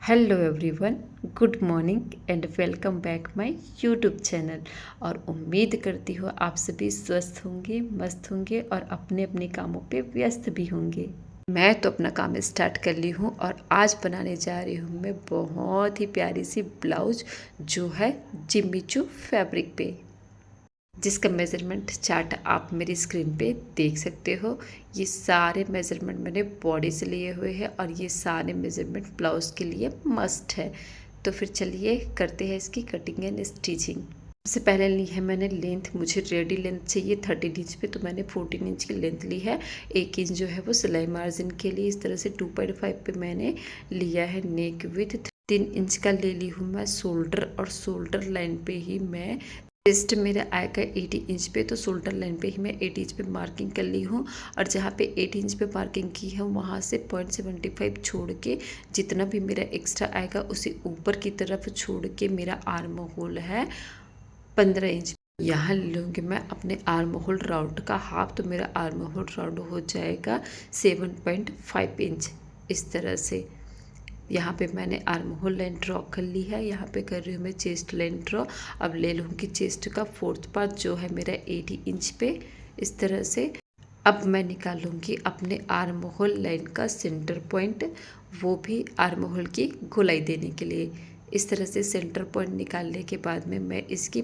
Hello everyone, good morning and welcome back my YouTube channel. और उम्मीद करती हूँ आप सभी स्वस्थ होंगे, मस्त होंगे और अपने अपने कामों पे व्यस्त भी होंगे। मैं तो अपना काम स्टार्ट कर ली हूँ और आज बनाने जा रही हूँ मैं बहुत ही प्यारी सी ब्लाउज जो है जिम्मीचू फैब्रिक पे, जिसका मेज़रमेंट चार्ट आप मेरी स्क्रीन पे देख सकते हो। ये सारे मेज़रमेंट मैंने बॉडी से लिए हुए हैं और ये सारे मेज़रमेंट ब्लाउज़ के लिए मस्ट है। तो फिर चलिए करते हैं इसकी कटिंग एंड स्टिचिंग। सबसे पहले ली है मैंने लेंथ, मुझे रेडी लेंथ चाहिए 13 इंच पे, तो मैंने 14 इंच की लेंथ ली है। 1 इंच जो है वो सिलाई मार्जिन के लिए। इस तरह से 2.5 पे मैंने लिया है नेक विथ। 3 इंच का ले ली हूँ मैं शोल्डर, और शोल्डर लाइन पे ही मैं चेस्ट मेरा आएगा 80 इंच पे, तो शोल्डर लाइन पे ही मैं 80 इंच पे मार्किंग कर ली हूँ। और जहाँ पे 80 इंच पे मार्किंग की है वहाँ से 0.75 छोड़ के जितना भी मेरा एक्स्ट्रा आएगा उसे ऊपर की तरफ छोड़ के मेरा आर्म होल है 15 इंच। यहाँ लूँगी मैं अपने आर्म होल राउंड का हाफ, तो मेरा आर्म होल राउंड हो जाएगा 7.5 इंच। इस तरह से यहाँ पे मैंने आर्म होल लाइन ड्रॉ कर ली है। यहाँ पे कर रही हूँ मैं चेस्ट लाइन ड्रॉ। अब ले लूँगी चेस्ट का फोर्थ पार्ट जो है मेरा 80 इंच पे। इस तरह से अब मैं निकालूंगी अपने आर्म होल लाइन का सेंटर पॉइंट, वो भी आर्म होल की गोलाई देने के लिए। इस तरह से सेंटर पॉइंट निकालने के बाद में मैं इसकी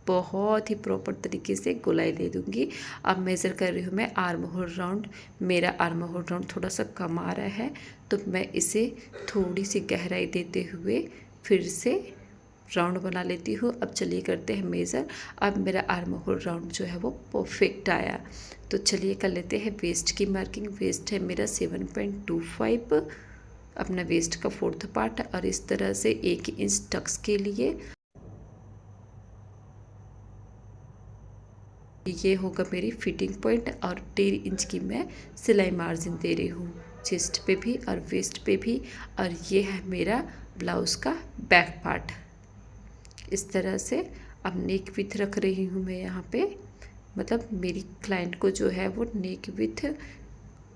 बहुत ही प्रॉपर तरीके से गोलाई दे दूँगी। अब मेज़र कर रही हूँ मैं आर्म होल राउंड। मेरा आर्म होल राउंड थोड़ा सा कम आ रहा है, तो मैं इसे थोड़ी सी गहराई देते हुए फिर से राउंड बना लेती हूँ। अब चलिए करते हैं मेज़र। अब मेरा आर्म होल राउंड जो है वो परफेक्ट आया। तो चलिए कर लेते हैं वेस्ट की मार्किंग। वेस्ट है मेरा 7.25, अपना वेस्ट का फोर्थ पार्ट। और इस तरह से 1 इंच टक्स के लिए ये होगा मेरी फिटिंग पॉइंट। और 1.5 इंच की मैं सिलाई मार्जिन दे रही हूँ चेस्ट पे भी और वेस्ट पे भी। और ये है मेरा ब्लाउज़ का बैक पार्ट। इस तरह से अब नेक विथ रख रही हूँ मैं यहाँ पे। मतलब मेरी क्लाइंट को जो है वो नेक विथ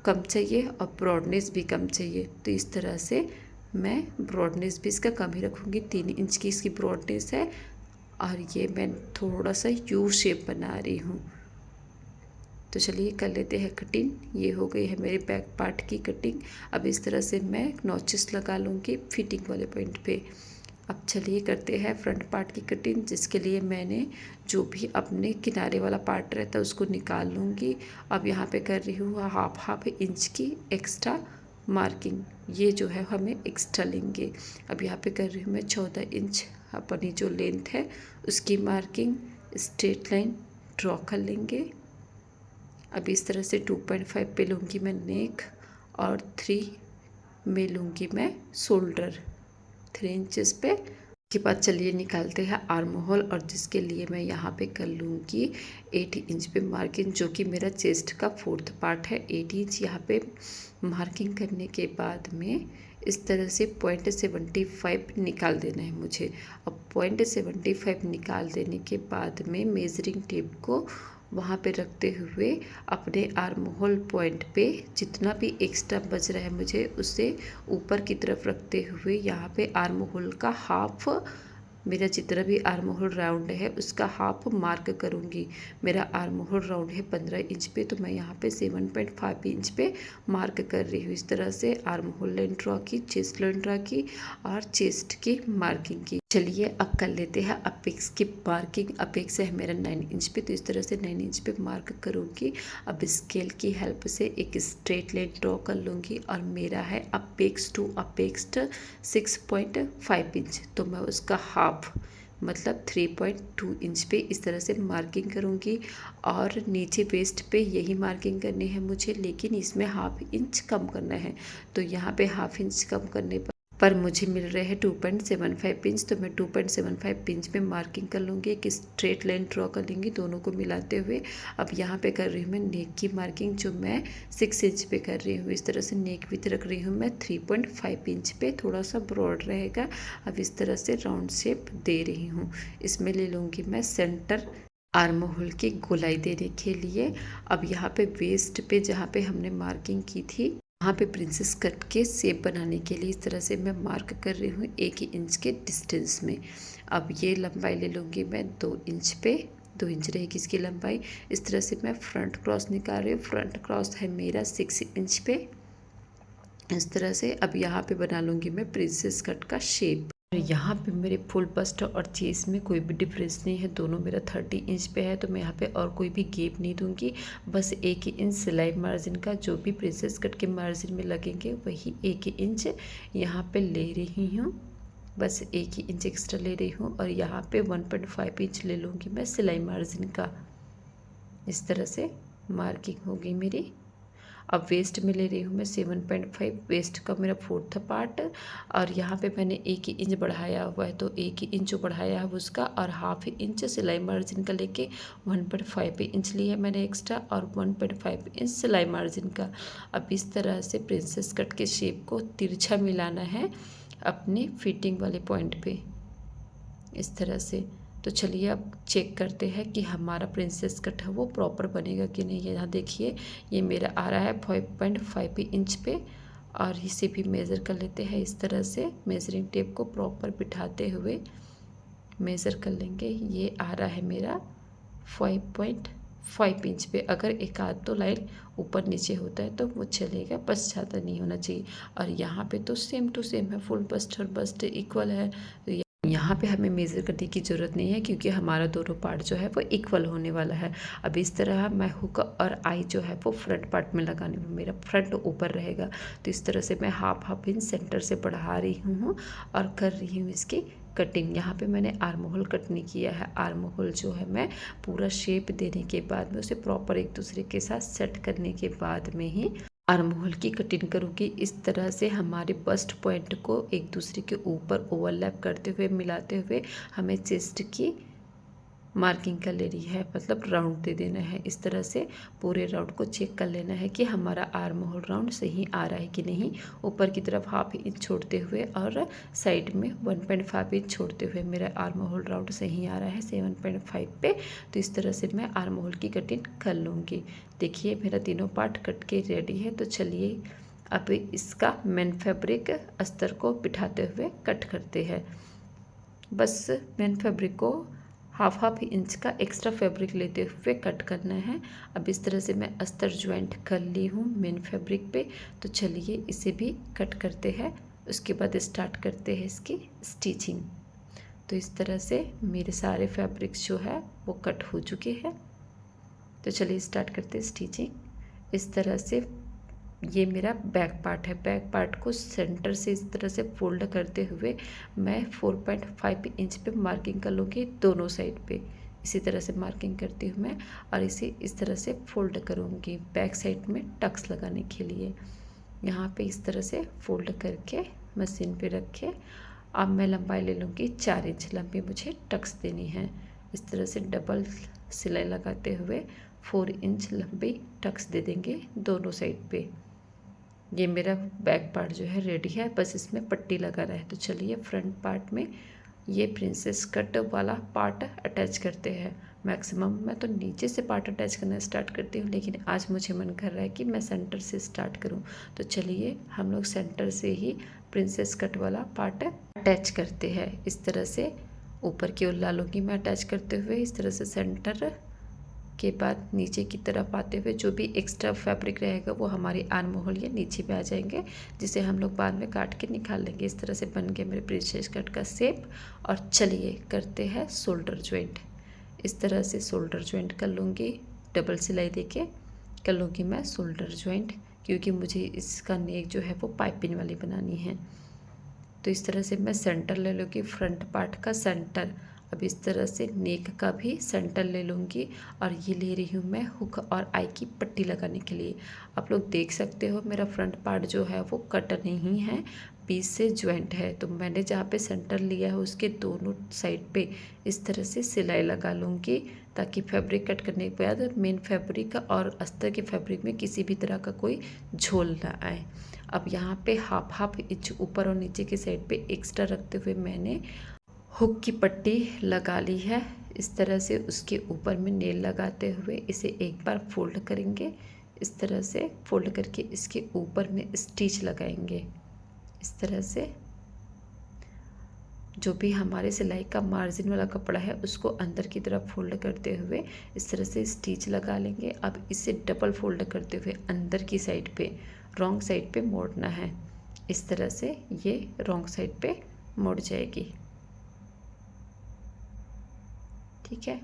कम चाहिए और ब्रॉडनेस भी कम चाहिए, तो इस तरह से मैं ब्रॉडनेस भी इसका कम ही रखूँगी। 3 इंच की इसकी ब्रॉडनेस है और ये मैं थोड़ा सा यू शेप बना रही हूँ। तो चलिए कर लेते हैं कटिंग। ये हो गई है मेरे बैक पार्ट की कटिंग। अब इस तरह से मैं नॉचेस लगा लूँगी फिटिंग वाले पॉइंट पे। अब चलिए करते हैं फ्रंट पार्ट की कटिंग, जिसके लिए मैंने जो भी अपने किनारे वाला पार्ट रहता है उसको निकाल लूँगी। अब यहाँ पे कर रही हूँ हाफ इंच की एक्स्ट्रा मार्किंग। ये जो है हमें एक्स्ट्रा लेंगे। अब यहाँ पे कर रही हूँ मैं 14 इंच अपनी जो लेंथ है उसकी मार्किंग। स्ट्रेट लाइन ड्रॉ कर लेंगे। अब इस तरह से 2.5 पे लूँगी मैं नेक और 3 में लूँगी मैं शोल्डर 3 इंचेस पे। के बाद चलिए निकालते हैं आर्म होल, और जिसके लिए मैं यहाँ पे कर लूँगी 80 इंच पे मार्किंग, जो कि मेरा चेस्ट का फोर्थ पार्ट है। 80 इंच यहाँ पे मार्किंग करने के बाद में इस तरह से 0.75 निकाल देना है मुझे। अब 0.75 निकाल देने के बाद में मेजरिंग टेप को वहाँ पे रखते हुए अपने आर्म होल पॉइंट पे जितना भी एक्स्ट्रा बच रहा है मुझे उसे ऊपर की तरफ रखते हुए यहाँ पे आर्म होल का हाफ, मेरा जितना भी आर्म होल राउंड है उसका हाफ मार्क करूँगी। मेरा आर्म होल राउंड है 15 इंच पे, तो मैं यहाँ पे 7.5 इंच पे मार्क कर रही हूँ। इस तरह से आर्म होल लाइन ड्रॉ की, चेस्ट लाइन ड्रॉ की और चेस्ट की मार्किंग की। चलिए अब कर लेते हैं अपेक्स की मार्किंग। अपेक्स है मेरा 9 इंच पे, तो इस तरह से 9 इंच पे मार्क करूँगी। अब स्केल की हेल्प से एक स्ट्रेट लाइन ड्रॉ कर लूँगी और मेरा है अपेक्स टू अपेक्स 6.5 इंच, तो मैं उसका हाफ मतलब 3.2 इंच पे इस तरह से मार्किंग करूँगी। और नीचे वेस्ट पे यही मार्किंग करनी है मुझे, लेकिन इसमें हाफ इंच कम करना है। तो यहाँ पे हाफ इंच कम करने पर मुझे मिल रहे हैं 2.75 इंच, तो मैं 2.75 इंच पे मार्किंग कर लूँगी। एक स्ट्रेट लाइन ड्रॉ कर लेंगी दोनों को मिलाते हुए। अब यहाँ पे कर रही हूँ मैं नेक की मार्किंग, जो मैं 6 इंच पे कर रही हूँ। इस तरह से नेक विथ रख रही हूँ मैं 3.5 इंच पे, थोड़ा सा ब्रॉड रहेगा। अब इस तरह से राउंड शेप दे रही हूँ। इसमें ले लूँगी मैं सेंटर आर्म होल की गोलाई देने के लिए। अब यहाँ पे वेस्ट पे जहाँ पे हमने मार्किंग की थी यहाँ पे प्रिंसेस कट के शेप बनाने के लिए इस तरह से मैं मार्क कर रही हूँ 1 इंच के डिस्टेंस में। अब ये लंबाई ले लूँगी मैं 2 इंच पे, 2 इंच रहेगी इसकी लंबाई। इस तरह से मैं फ्रंट क्रॉस निकाल रही हूँ। फ्रंट क्रॉस है मेरा 6 इंच पे। इस तरह से अब यहाँ पे बना लूँगी मैं प्रिंसेस कट का शेप। यहाँ पे मेरे फुल बस्ट और चेस्ट में कोई भी डिफरेंस नहीं है, दोनों मेरा 30 इंच पे है, तो मैं यहाँ पे और कोई भी गैप नहीं दूंगी। बस 1 इंच सिलाई मार्जिन का जो भी प्रिंसेस कट के मार्जिन में लगेंगे वही 1 इंच यहाँ पे ले रही हूँ। बस 1 इंच एक्स्ट्रा ले रही हूँ और यहाँ पे 1.5 इंच ले लूँगी मैं सिलाई मार्जिन का। इस तरह से मार्किंग होगी मेरी। अब वेस्ट में ले रही हूँ मैं 7.5, वेस्ट का मेरा 4th पार्ट, और यहाँ पे मैंने 1 इंच बढ़ाया हुआ है, तो 1 इंच जो बढ़ाया है उसका और 1/2 इंच सिलाई मार्जिन का लेके 1.5 इंच लिया है मैंने एक्स्ट्रा और 1.5 इंच सिलाई मार्जिन का। अब इस तरह से प्रिंसेस कट के शेप को तिरछा मिलाना है अपनी फिटिंग वाले पॉइंट पे, इस तरह से। तो चलिए अब चेक करते हैं कि हमारा प्रिंसेस कट है वो प्रॉपर बनेगा कि नहीं। यहाँ देखिए ये मेरा आ रहा है 5.5 इंच पे, और इसे भी मेज़र कर लेते हैं। इस तरह से मेजरिंग टेप को प्रॉपर बिठाते हुए मेज़र कर लेंगे। ये आ रहा है मेरा 5.5 इंच पे। अगर एक आध तो लाइन ऊपर नीचे होता है तो वो चलेगा, बस ज़्यादा नहीं होना चाहिए। और यहाँ पे तो सेम टू सेम है, फुल बस्ट और बस्ट इक्वल है, तो यहाँ पे हमें मेज़र करने की ज़रूरत नहीं है क्योंकि हमारा दोनों पार्ट जो है वो इक्वल होने वाला है। अब इस तरह मैं हुक और आई जो है वो फ्रंट पार्ट में लगाने में, मेरा फ्रंट ऊपर रहेगा, तो इस तरह से मैं हाफ इंच सेंटर से बढ़ा रही हूँ और कर रही हूँ इसकी कटिंग। यहाँ पे मैंने आर्म होल कट नहीं किया है। आर्म होल जो है मैं पूरा शेप देने के बाद में उसे प्रॉपर एक दूसरे के साथ सेट करने के बाद में ही आर्म होल की कटिंग करूँगी। इस तरह से हमारे बस्ट पॉइंट को एक दूसरे के ऊपर ओवरलैप करते हुए मिलाते हुए हमें चेस्ट की मार्किंग कर ले रही है, मतलब राउंड दे देना है। इस तरह से पूरे राउंड को चेक कर लेना है कि हमारा आर्म होल राउंड सही आ रहा है कि नहीं। ऊपर की तरफ 1/2 इंच छोड़ते हुए और साइड में 1.5 इंच छोड़ते हुए मेरा आर्म होल राउंड सही आ रहा है 7.5 पे। तो इस तरह से मैं आर्म होल की कटिंग कर लूँगी। देखिए मेरा तीनों पार्ट कट के रेडी है। तो चलिए अब इसका मेन फैब्रिक अस्तर को बिठाते हुए कट करते हैं। बस मेन फैब्रिक को हाफ इंच का एक्स्ट्रा फैब्रिक लेते हुए कट करना है। अब इस तरह से मैं अस्तर ज्वाइंट कर ली हूँ मेन फैब्रिक पे। तो चलिए इसे भी कट करते हैं, उसके बाद स्टार्ट करते हैं इसकी स्टिचिंग। तो इस तरह से मेरे सारे फैब्रिक्स जो है वो कट हो चुके हैं। तो चलिए स्टार्ट करते हैं स्टिचिंग। इस तरह से ये मेरा बैक पार्ट है। बैक पार्ट को सेंटर से इस तरह से फोल्ड करते हुए मैं 4.5 इंच पे मार्किंग कर लूँगी दोनों साइड पे। इसी तरह से मार्किंग करती हूँ मैं और इसे इस तरह से फोल्ड करूँगी बैक साइड में टक्स लगाने के लिए। यहाँ पे इस तरह से फोल्ड करके मशीन पे रखे। अब मैं लंबाई ले लूँगी 4 इंच लंबी मुझे टक्स देनी है। इस तरह से डबल सिलाई लगाते हुए 4 इंच लंबी टक्स दे देंगे दोनों साइड पे। ये मेरा बैक पार्ट जो है रेडी है, बस इसमें पट्टी लगाना है। तो चलिए फ्रंट पार्ट में ये प्रिंसेस कट वाला पार्ट अटैच करते हैं। मैक्सिमम मैं तो नीचे से पार्ट अटैच करना स्टार्ट करती हूँ, लेकिन आज मुझे मन कर रहा है कि मैं सेंटर से स्टार्ट करूँ। तो चलिए हम लोग सेंटर से ही प्रिंसेस कट वाला पार्ट अटैच करते हैं। इस तरह से ऊपर की ओर डालूंगी मैं अटैच करते हुए, इस तरह से सेंटर के बाद नीचे की तरफ आते हुए जो भी एक्स्ट्रा फैब्रिक रहेगा वो हमारी आर्म होल या नीचे पे आ जाएंगे, जिसे हम लोग बाद में काट के निकाल लेंगे। इस तरह से बन गया मेरे प्रिंसेस कट का शेप। और चलिए करते हैं शोल्डर ज्वाइंट। इस तरह से शोल्डर ज्वाइंट कर लूँगी, डबल सिलाई देके कर लूँगी मैं शोल्डर ज्वाइंट, क्योंकि मुझे इसका नेक जो है वो पाइपिंग वाली बनानी है। तो इस तरह से मैं सेंटर ले लूँगी, फ्रंट पार्ट का सेंटर। अब इस तरह से नेक का भी सेंटर ले लूँगी और ये ले रही हूँ मैं हुक और आई की पट्टी लगाने के लिए। आप लोग देख सकते हो मेरा फ्रंट पार्ट जो है वो कट नहीं है, पीस से ज्वाइंट है। तो मैंने जहाँ पे सेंटर लिया है उसके दोनों साइड पे इस तरह से सिलाई लगा लूँगी, ताकि फैब्रिक कट करने के बाद मेन फैब्रिक और अस्तर के फैब्रिक में किसी भी तरह का कोई झोल ना आए। अब यहाँ पे हाफ इंच ऊपर और नीचे की साइड पे एक्स्ट्रा रखते हुए मैंने हुक की पट्टी लगा ली है। इस तरह से उसके ऊपर में नेल लगाते हुए इसे एक बार फोल्ड करेंगे। इस तरह से फोल्ड करके इसके ऊपर में स्टिच लगाएंगे। इस तरह से जो भी हमारे सिलाई का मार्जिन वाला कपड़ा है उसको अंदर की तरफ फोल्ड करते हुए इस तरह से स्टिच लगा लेंगे। अब इसे डबल फोल्ड करते हुए अंदर की साइड पे रॉन्ग साइड पे मोड़ना है। इस तरह से ये रॉन्ग साइड पे मुड़ जाएगी। ठीक है,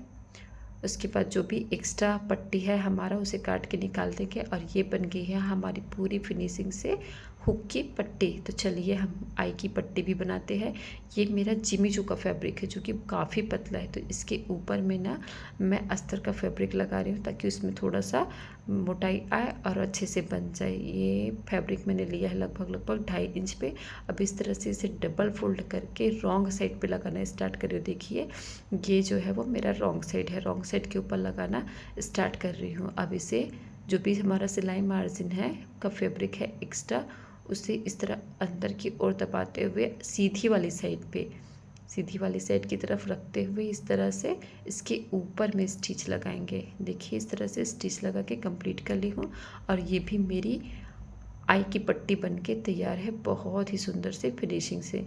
उसके बाद जो भी एक्स्ट्रा पट्टी है हमारा उसे काट के निकाल देंगे और ये बन गई है हमारी पूरी फिनिशिंग से हुक की पट्टी। तो चलिए हम आई की पट्टी भी बनाते हैं। ये मेरा जिमी चू का फैब्रिक है जो कि काफ़ी पतला है, तो इसके ऊपर में ना मैं अस्तर का फैब्रिक लगा रही हूँ ताकि उसमें थोड़ा सा मोटाई आए और अच्छे से बन जाए। ये फैब्रिक मैंने लिया है लगभग 2.5 इंच पे। अब इस तरह से इसे डबल फोल्ड करके रॉन्ग साइड पे लगाना स्टार्ट करिए। देखिए ये जो है वो मेरा रॉन्ग साइड है, रॉन्ग साइड के ऊपर लगाना स्टार्ट कर रही हूँ। अब इसे जो भी हमारा सिलाई मार्जिन है का फैब्रिक है एक्स्ट्रा, उसे इस तरह अंदर की ओर दबाते हुए सीधी वाली साइड की तरफ रखते हुए इस तरह से इसके ऊपर में स्टिच लगाएंगे। देखिए इस तरह से स्टिच लगा के कंप्लीट कर ली हूँ और ये भी मेरी आई की पट्टी बनके तैयार है बहुत ही सुंदर से फिनिशिंग से।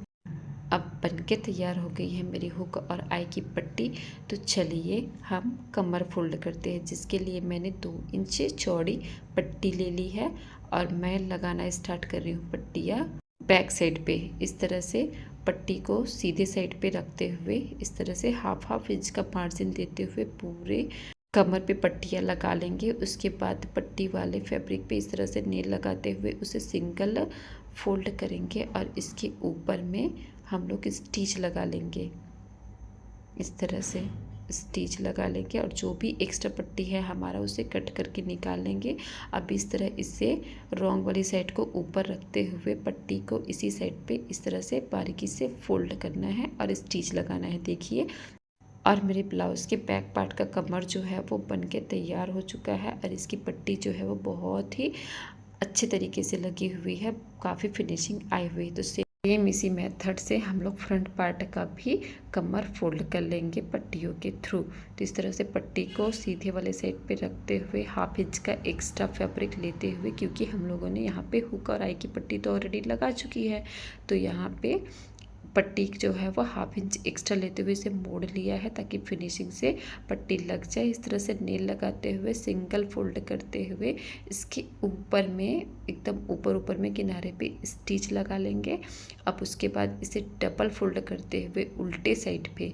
अब बनके तैयार हो गई है मेरी हुक और आई की पट्टी। तो चलिए हम कमर फोल्ड करते हैं, जिसके लिए मैंने 2 इंच चौड़ी पट्टी ले ली है और मैं लगाना स्टार्ट कर रही हूँ पट्टियाँ बैक साइड पे। इस तरह से पट्टी को सीधे साइड पे रखते हुए इस तरह से हाफ इंच का मार्जिन देते हुए पूरे कमर पे पट्टियाँ लगा लेंगे। उसके बाद पट्टी वाले फैब्रिक पे इस तरह से नेल लगाते हुए उसे सिंगल फोल्ड करेंगे और इसके ऊपर में हम लोग स्टिच लगा लेंगे। इस तरह से स्टिच लगा लेंगे और जो भी एक्स्ट्रा पट्टी है हमारा उसे कट करके निकाल लेंगे। अब इस तरह इसे रॉन्ग वाली साइड को ऊपर रखते हुए पट्टी को इसी साइड पे इस तरह से बारीकी से फोल्ड करना है और स्टिच लगाना है। देखिए और मेरे ब्लाउज़ के बैक पार्ट का कमर जो है वो बन के तैयार हो चुका है और इसकी पट्टी जो है वो बहुत ही अच्छे तरीके से लगी हुई है, काफ़ी फिनिशिंग आई हुई। तो सेम इसी मेथड से हम लोग फ्रंट पार्ट का भी कमर फोल्ड कर लेंगे पट्टियों के थ्रू। तो इस तरह से पट्टी को सीधे वाले साइड पे रखते हुए हाफ इंच का एक्स्ट्रा फैब्रिक लेते हुए, क्योंकि हम लोगों ने यहाँ पे हुक और आई की पट्टी तो ऑलरेडी लगा चुकी है, तो यहाँ पे पट्टी जो है वो हाफ इंच एक्स्ट्रा लेते हुए इसे मोड़ लिया है ताकि फिनिशिंग से पट्टी लग जाए। इस तरह से नेल लगाते हुए सिंगल फोल्ड करते हुए इसके ऊपर में एकदम ऊपर में किनारे पे स्टिच लगा लेंगे। अब उसके बाद इसे डबल फोल्ड करते हुए उल्टे साइड पे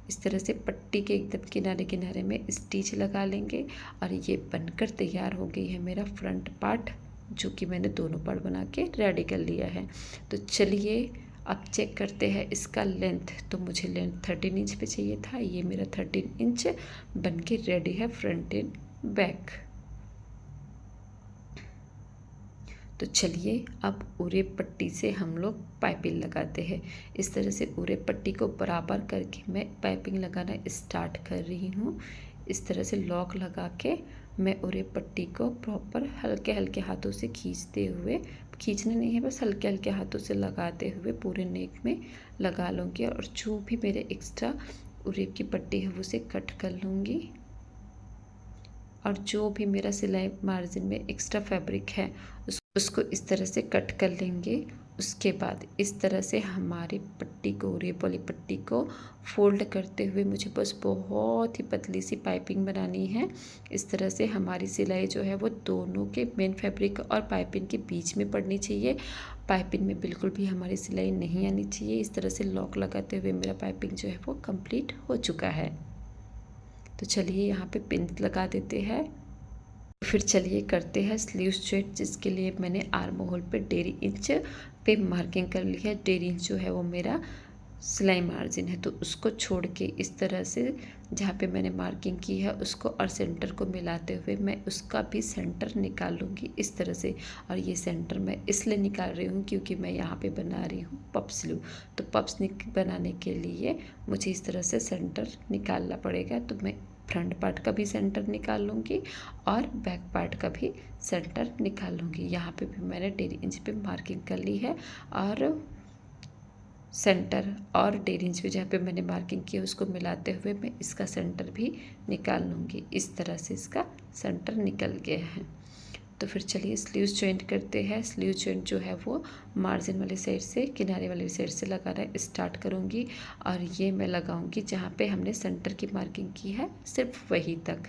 इस तरह से पट्टी के एकदम किनारे में स्टिच लगा लेंगे और ये बनकर तैयार हो गई है मेरा फ्रंट पार्ट, जो कि मैंने दोनों पार्ट बना के रेडी कर लिया है। तो चलिए अब चेक करते हैं इसका लेंथ। तो मुझे लेंथ 13 इंच पे चाहिए था, ये मेरा 13 इंच बन के रेडी है फ्रंट एंड बैक। तो चलिए अब उरे पट्टी से हम लोग पाइपिंग लगाते हैं। इस तरह से उरे पट्टी को बराबर करके मैं पाइपिंग लगाना स्टार्ट कर रही हूँ। इस तरह से लॉक लगा के मैं उरे पट्टी को प्रॉपर हल्के हाथों से खींचना नहीं है, बस हल्के हाथों से लगाते हुए पूरे नेक में लगा लूँगी और जो भी मेरे एक्स्ट्रा उरेब की पट्टी है उसे कट कर लूँगी। और जो भी मेरा सिलाई मार्जिन में एक्स्ट्रा फैब्रिक है उसको इस तरह से कट कर लेंगे। उसके बाद इस तरह से हमारी पट्टी को, उरेब वाली पट्टी को फोल्ड करते हुए मुझे बस बहुत ही पतली सी पाइपिंग बनानी है। इस तरह से हमारी सिलाई जो है वो दोनों के मेन फैब्रिक और पाइपिंग के बीच में पड़नी चाहिए। पाइपिंग में बिल्कुल भी हमारी सिलाई नहीं आनी चाहिए। इस तरह से लॉक लगाते हुए मेरा पाइपिंग जो है वो कंप्लीट हो चुका है। तो चलिए यहाँ पे पिन लगा देते हैं। फिर चलिए करते हैं स्लीव स्ट्रेट, जिसके लिए मैंने आर्म होल पे 1.5 इंच पे मार्किंग कर ली है। 1.5 इंच जो है वो मेरा सिलाई मार्जिन है, तो उसको छोड़ के इस तरह से जहाँ पे मैंने मार्किंग की है उसको और सेंटर को मिलाते हुए मैं उसका भी सेंटर निकाल लूँगी इस तरह से। और ये सेंटर मैं इसलिए निकाल रही हूँ क्योंकि मैं यहाँ पे बना रही हूँ पफ स्लीव, तो पफ्स बनाने के लिए मुझे इस तरह से सेंटर निकालना पड़ेगा। तो मैं फ्रंट पार्ट का भी सेंटर निकाल लूँगी और बैक पार्ट का भी सेंटर निकाल लूँगी। यहाँ पे भी मैंने 1.5 इंच पे मार्किंग कर ली है और सेंटर और 1.5 इंच पे जहाँ पे मैंने मार्किंग की है उसको मिलाते हुए मैं इसका सेंटर भी निकाल लूँगी। इस तरह से इसका सेंटर निकल गया है। तो फिर चलिए स्लीव्स जॉइंट करते हैं। स्लीव जॉइंट जो है वो मार्जिन वाली साइड से किनारे वाली साइड से लगाना स्टार्ट करूँगी और ये मैं लगाऊंगी जहाँ पे हमने सेंटर की मार्किंग की है सिर्फ वहीं तक।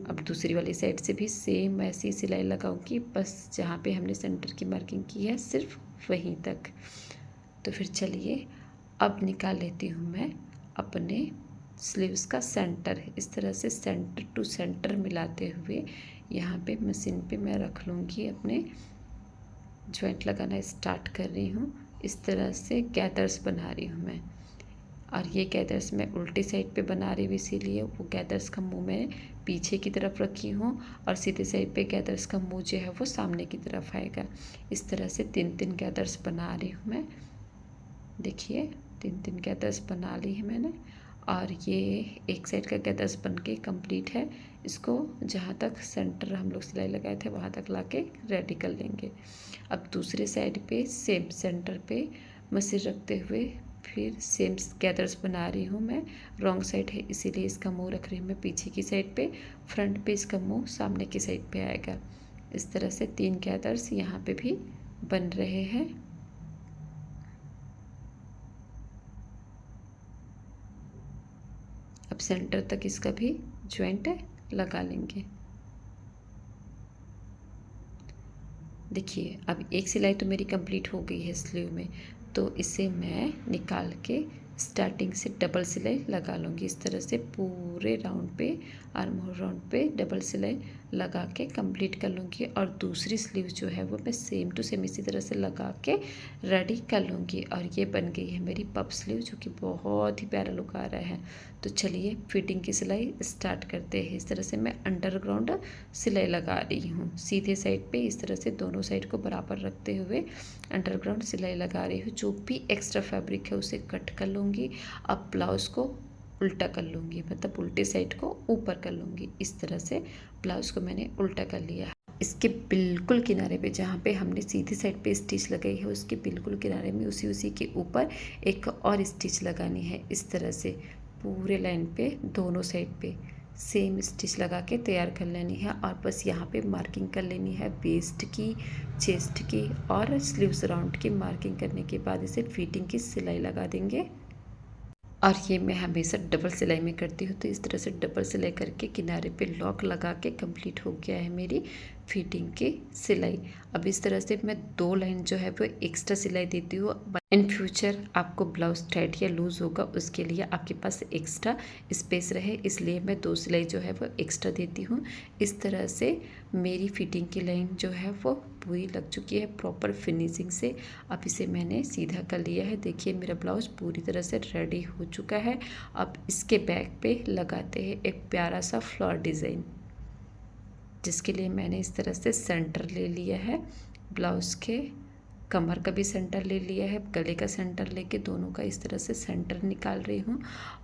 अब दूसरी वाली साइड से भी सेम ऐसी सिलाई लगाऊंगी, बस जहाँ पे हमने सेंटर की मार्किंग की है सिर्फ वहीं तक। तो फिर चलिए अब निकाल लेती हूँ मैं अपने स्लीव्स का सेंटर। इस तरह से सेंटर टू सेंटर मिलाते हुए यहाँ पे मशीन पे मैं रख लूँगी, अपने जॉइंट लगाना स्टार्ट कर रही हूँ। इस तरह से गैदर्स बना रही हूँ मैं, और ये गैदर्स मैं उल्टी साइड पे बना रही हूँ, इसीलिए वो गैदर्स का मुंह मैं पीछे की तरफ रखी हूँ और सीधे साइड पे गैदर्स का मुंह जो है वो सामने की तरफ आएगा। इस तरह से 3-3 गैदर्स बना रही हूँ मैं। देखिए 3-3 गैदर्स बना ली है मैंने, और ये एक साइड का गैदर्स बन के कंप्लीट है। इसको जहाँ तक सेंटर हम लोग सिलाई लगाए थे वहाँ तक लाके रेडी कर लेंगे। अब दूसरे साइड पे सेम सेंटर पे मशीन रखते हुए फिर सेम गैदर्स बना रही हूँ मैं। रॉन्ग साइड है इसीलिए इसका मुंह रख रही हूँ मैं पीछे की साइड पे, फ्रंट पे इसका मुंह सामने की साइड पे आएगा। इस तरह से 3 गैदर्स यहाँ पे भी बन रहे हैं। अब सेंटर तक इसका भी जॉइंट लगा लेंगे। देखिए अब एक सिलाई तो मेरी कंप्लीट हो गई है स्लीव में, तो इसे मैं निकाल के स्टार्टिंग से डबल सिलाई लगा लूँगी। इस तरह से पूरे राउंड पे, आर्म होल राउंड पे डबल सिलाई लगा के कंप्लीट कर लूँगी, और दूसरी स्लीव जो है वो मैं सेम टू सेम इसी तरह से लगा के रेडी कर लूँगी। और ये बन गई है मेरी पफ स्लीव, जो कि बहुत ही प्यारा लुक आ रहा है। तो चलिए फिटिंग की सिलाई स्टार्ट करते हैं। इस तरह से मैं अंडरग्राउंड सिलाई लगा रही हूँ, सीधे साइड पे इस तरह से दोनों साइड को बराबर रखते हुए अंडरग्राउंड सिलाई लगा रही हूँ। जो भी एक्स्ट्रा फैब्रिक है उसे कट कर लूँगी। अब ब्लाउज़ को उल्टा कर लूँगी, मतलब उल्टे साइड को ऊपर कर लूँगी। इस तरह से ब्लाउज़ को मैंने उल्टा कर लिया है। इसके बिल्कुल किनारे पे जहाँ पे हमने सीधी साइड पे स्टिच लगाई है उसके बिल्कुल किनारे में उसी के ऊपर एक और स्टिच लगानी है। इस तरह से पूरे लाइन पे दोनों साइड पे सेम स्टिच लगा के तैयार कर लेनी है, और बस यहाँ पे मार्किंग कर लेनी है वेस्ट की, चेस्ट की और स्लीव्स राउंड की। मार्किंग करने के बाद इसे फिटिंग की सिलाई लगा देंगे। और ये मैं हमेशा डबल सिलाई में करती हूँ, तो इस तरह से डबल सिलाई करके किनारे पे लॉक लगा के कंप्लीट हो गया है मेरी फिटिंग की सिलाई। अब इस तरह से मैं 2 लाइन जो है वो एक्स्ट्रा सिलाई देती हूँ। इन फ्यूचर आपको ब्लाउज टाइट या लूज़ होगा, उसके लिए आपके पास एक्स्ट्रा स्पेस रहे, इसलिए मैं 2 सिलाई जो है वो एक्स्ट्रा देती हूँ। इस तरह से मेरी फिटिंग की लाइन जो है वो पूरी लग चुकी है प्रॉपर फिनिशिंग से। अब इसे मैंने सीधा कर लिया है। देखिए मेरा ब्लाउज पूरी तरह से रेडी हो चुका है। अब इसके बैक पे लगाते हैं एक प्यारा सा फ्लावर डिज़ाइन, जिसके लिए मैंने इस तरह से सेंटर ले लिया है। ब्लाउज़ के कमर का भी सेंटर ले लिया है, गले का सेंटर लेके दोनों का इस तरह से सेंटर निकाल रही हूँ।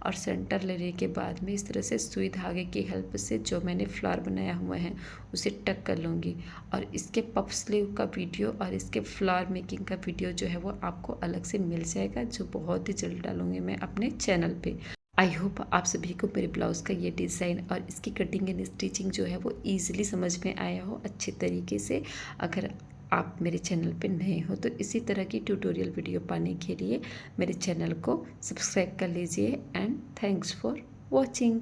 और सेंटर लेने के बाद में इस तरह से सुई धागे की हेल्प से जो मैंने फ्लावर बनाया हुआ है उसे टक कर लूँगी। और इसके पफ स्लीव का वीडियो और इसके फ्लावर मेकिंग का वीडियो जो है वो आपको अलग से मिल जाएगा, जो बहुत ही जल्द डालूँगी मैं अपने चैनल पे। आई होप आप सभी को मेरे ब्लाउज़ का ये डिज़ाइन और इसकी कटिंग एंड स्टिचिंग जो है वो ईजिली समझ में आया हो अच्छे तरीके से। अगर आप मेरे चैनल पे नए हो तो इसी तरह की ट्यूटोरियल वीडियो पाने के लिए मेरे चैनल को सब्सक्राइब कर लीजिए। And thanks for watching.